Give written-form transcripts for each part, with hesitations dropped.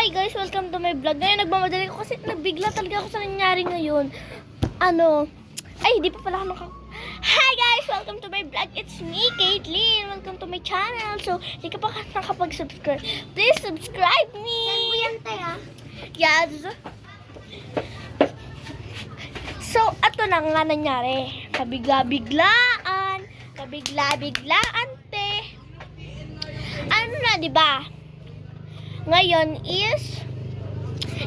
Hi guys, welcome to my vlog. Ngayon nagmamadali ko kasi nagbigla talaga ako sa nangyari ngayon. Di pa pala ako Hi guys, welcome to my vlog. It's me, Caitlyn. Welcome to my channel. So, di ka pa nakapag-subscribe. Please subscribe me. Saan mo yan, Taya? Yes. So, ato na nga nangyari. Pabigla-biglaan, te. Ano na, di ba? Ngayon is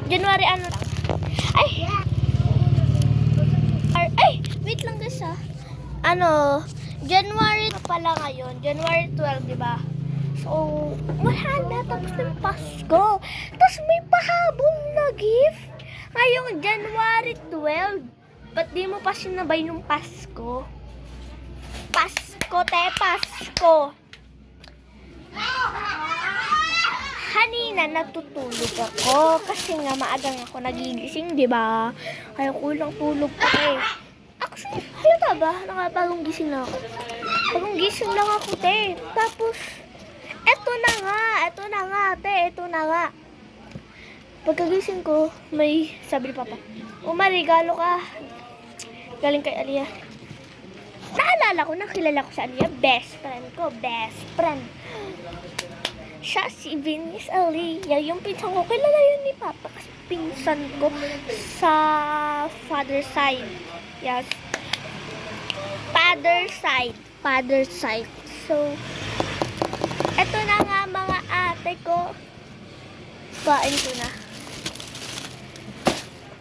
January wait lang guys January pala ngayon, January 12, di ba? So, wala na, tapos ng Pasko. Tapos may pahabol na gift. Ngayong January 12. Ba't di mo pa sinabay nung Pasko? Pasko. Kanina natutulog ako kasi nga maagang ako nagigising, di ba? Kaya kulang tulog ko eh. Actually, halata ba? Nakapagong gising na ako. Bagong gising lang ako, te. Tapos, eto na nga. Pagkagising ko, may sabi ni Papa, marigalo ka. Galing kay Aliyah. Naalala ko, nakilala ko sa Aliyah. Best friend. Siya si Vinny's Aliyah. Yung pinsan ko, kilala yun ni Papa. Kasi pinsan ko sa father side. Yes. Father side. So, eto na nga mga ate ko. Kain ko na.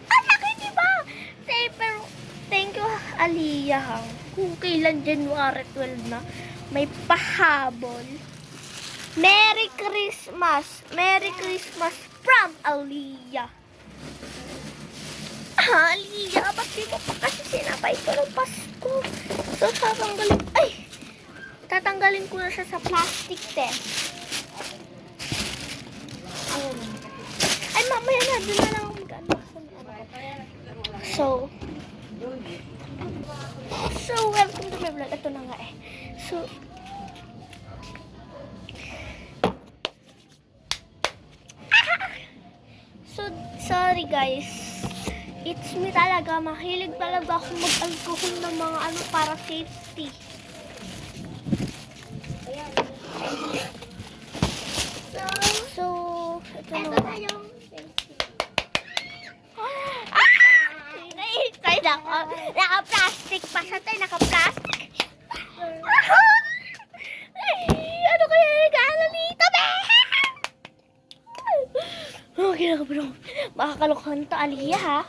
Laki diba? Pero, thank you Aliyah. Kung kailan January 12 na, may pahabol. Merry Christmas from Aliyah. Aliyah, ba't di mo pa kasi sinabay ko ng Pasko? So, tatanggalin ko na siya sa plastic test. Mamaya na, doon na lang mag-ano. So, welcome to my vlog. Ito na nga eh. So, sorry guys. It's me talaga. Mahilig talaga ako mag-alcohol ng mga para safety. So, ito na yung naihintay na ako. Naka-plastic pa siya tayo. Naka-plastic. Ano kaya regalo nito, be? Okay na ka bro. Makakalokohan to, Aliyah, ha?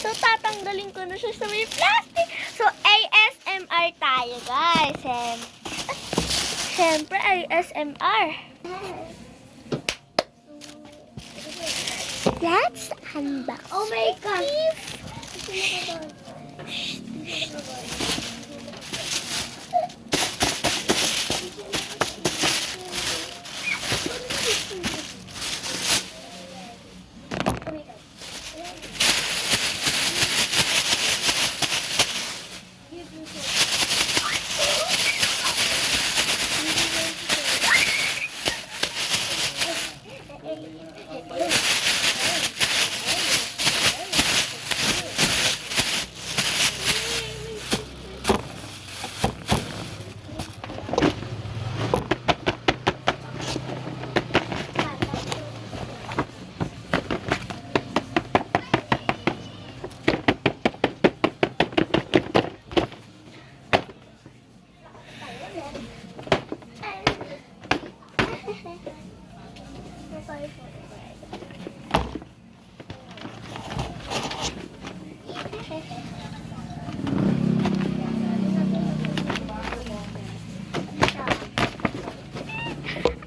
So, tatanggalin ko na siya sa may plastic. So, ASMR tayo, guys. Siyempre, ASMR. Let's unbox. Oh my God!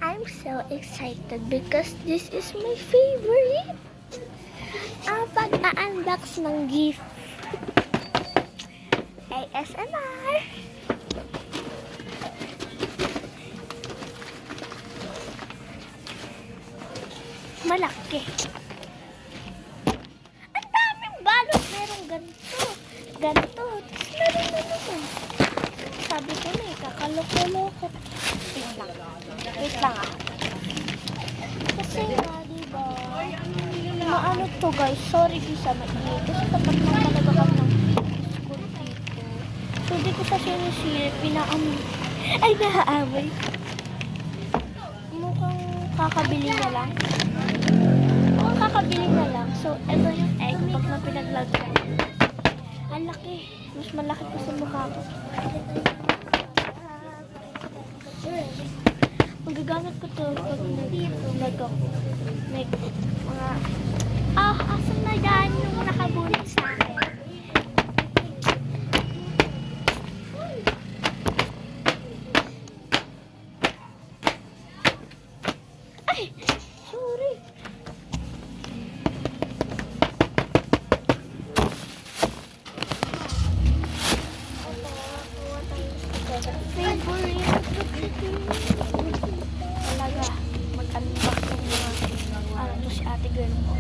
I'm so excited because this is my favorite. Pag-unbox ng gift. ASMR. Malaki. Ang daming balot. Merong ganito. Tapos meron. Sabi ko na, kakaloko-loko. Wait lang. ano to guys, sorry sa maingay. Kasi tapat lang talaga kami ng school dito. So, di ko sa sinisirip, ay, naaamoy. Mukhang kakabili na lang. So, ito yung egg pag na pinaglagyan. Ang laki. Mas malaki pa sa mukha ko. Magagamit ko to pag asan na yan yung nakabunot sa akin? Ay! Sorry! Favorite. Talaga, mag-unbox ng mga to si ate girl ko.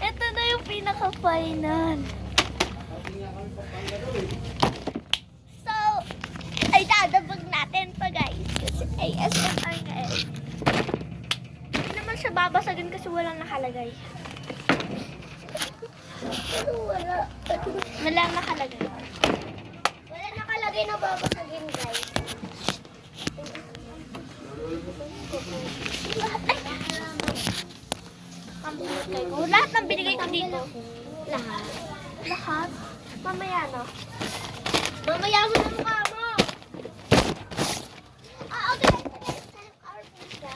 Ito na yung pinaka-final. So, ay dadabag natin pa guys. Kasi ASMR nga eh. Hindi naman siya babasagin kasi walang nakalagay. Wala nakalagay. Wala nakalagay na babasagin, guys. Lahat ng binigay ko dito. Lahat. Lahat? Mamaya no? Mamaya mo na mukha mo. Okay. Our pizza.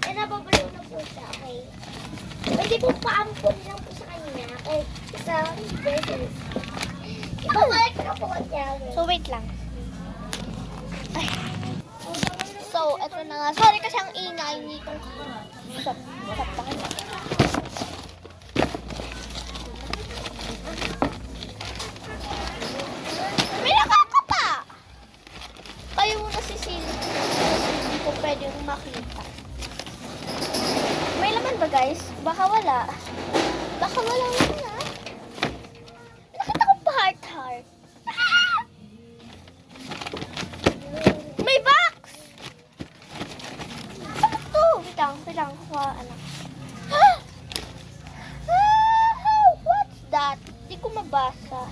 Eh, nababaliw na po siya. Okay. Pwede po paampun lang po sa kanya. Kahit sa beses. Ibabalik na po kanya. So, wait lang. Ay. So, eto na nga. Sorry kasi ang ingay nitong saptakan. May nakakapa! Kayo muna sisilip. Hindi ko pwedeng makita. May laman ba guys? Baka wala. Baka wala na. Nakita ko pa heart. May box! Ano to? Wait lang. Kuha, anak. What's that? Di ko mabasa.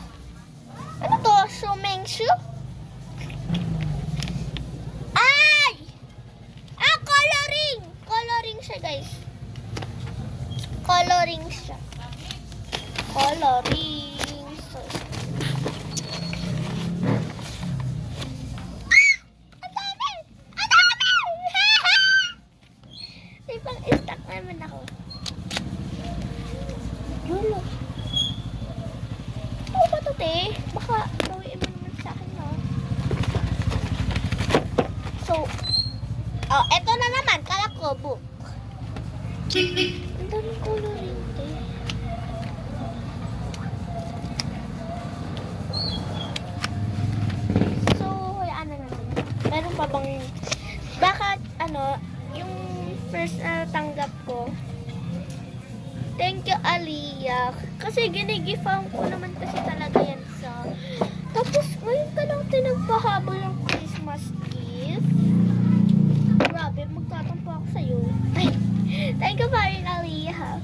Ano to? Shumengshu? Ay! Coloring! Coloring siya, guys. Coloring. So, ang dami! May pang-stock naman ako. Yulo. Ano ba ito, te? Baka bawiin mo naman sa akin, no? So, eto na naman. Kala ko, book. Ang daming coloring, te. So, hayaan na naman. Meron pa bang... Bakit, yung first na tanggap ko, thank you, Aliyah. Kasi ginigifan ko naman kasi talaga yan sa... Tapos, ngayon ka lang tinagpahabol ng Christmas gift. Grabe, magtatampo ako sa'yo. Ay, thank you pa rin, Aliyah.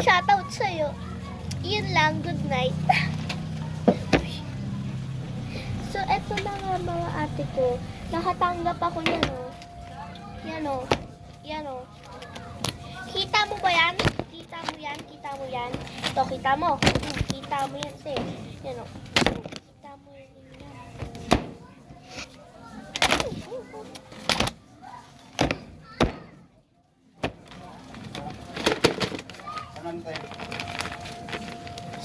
Shoutout sa'yo. Yun lang, good night. So, eto na nga mga ate ko. Nakatanggap ako yan, oh. Yan, oh. Kita mo ba yan? Kita mo yan? Ito, kita mo. Kita mo yan, sis. Yan, oh. Kita mo yan.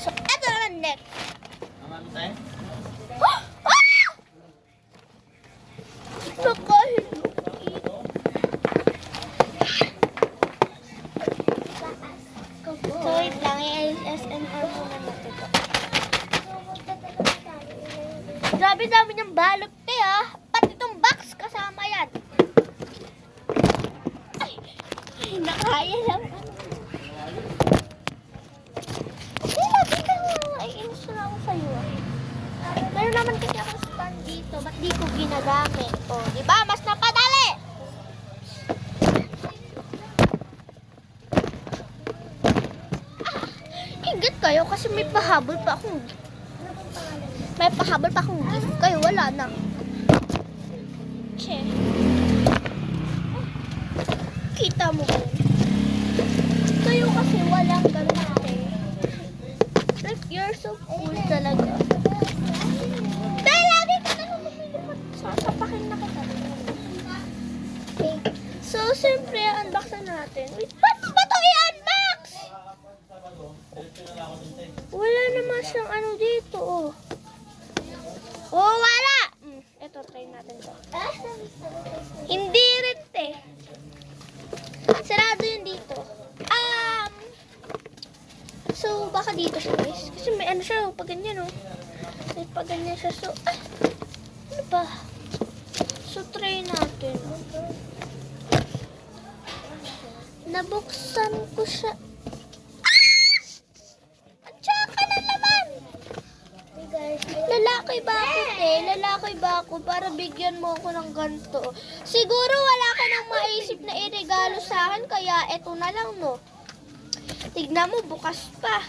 So, eto na next. So, wait lang. ASMR muna natin ito. Grabe dami niyang balot, te, ah. Pati itong box kasama yan. Ay, nakaya lang. Okay, lagi ka nga. Ay, inis na ako sa'yo, ah. Meron naman kasi akong stand dito. Ba't di ko ginagamit? O, diba? Mas napadali! Kasi may pahabol pa akong Ano pong pangalan niya? May pahabol pa akong gift. Kayo, wala na. Che. Kita mo ba yun? Kayo kasi walang ganun eh. Like, you're so cool talaga. Dahil lagi ka na lumilipat. Sasapakin na kita. So, siyempre, unbox na natin. Wait, ba't ba ito i-unbox? Wala naman siyang ano dito, oh. Oh, wala! Ito, try natin to. Hindi rin, eh. Sarado yun dito. So, baka dito siya, guys. Kasi may ano siya, pag ganyan, oh. May pag ganyan siya. So, ano ba? So, try natin. Nabuksan ko siya. At saka na naman! Hey guys, Lalaki ba ako, Lalaki ba ako para bigyan mo ako ng ganito? Siguro wala ka nang maisip na iregalo sa akin, kaya eto na lang, no? Tignan mo, bukas pa.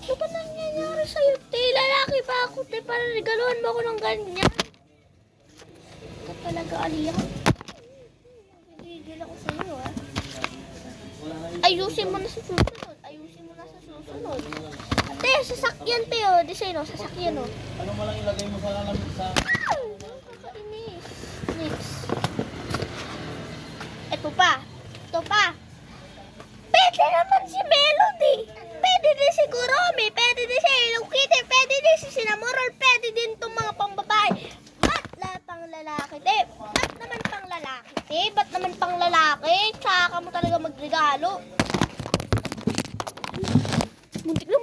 Ano ba nangyayari sa'yo, te? Lalaki ba ako, te? Para regaluhan mo ako ng ganyan? Ito talaga, Aliyah. Nagigil ako sa'yo, ah. Ayusin mo na sa susunod. Ayusin mo na sa susunod. Ate, sasakyan, te, oh. Design, oh. Sasakyan, oh. Ano mo lang ilagay mo sa lamig sa... Nakakainis. Next. Ito pa. Ito pa. Pwede naman si Melody. Pwede din si Kuromi. Pwede din si Hello Kitty. Pwede din si Cinnamoroll. Pwede din itong mga pambabae. Ba't pang lalaki, te? Ba't naman pang lalaki, te? Ba't naman pang lalaki? Tsaka mo talaga magregalo. Muntik na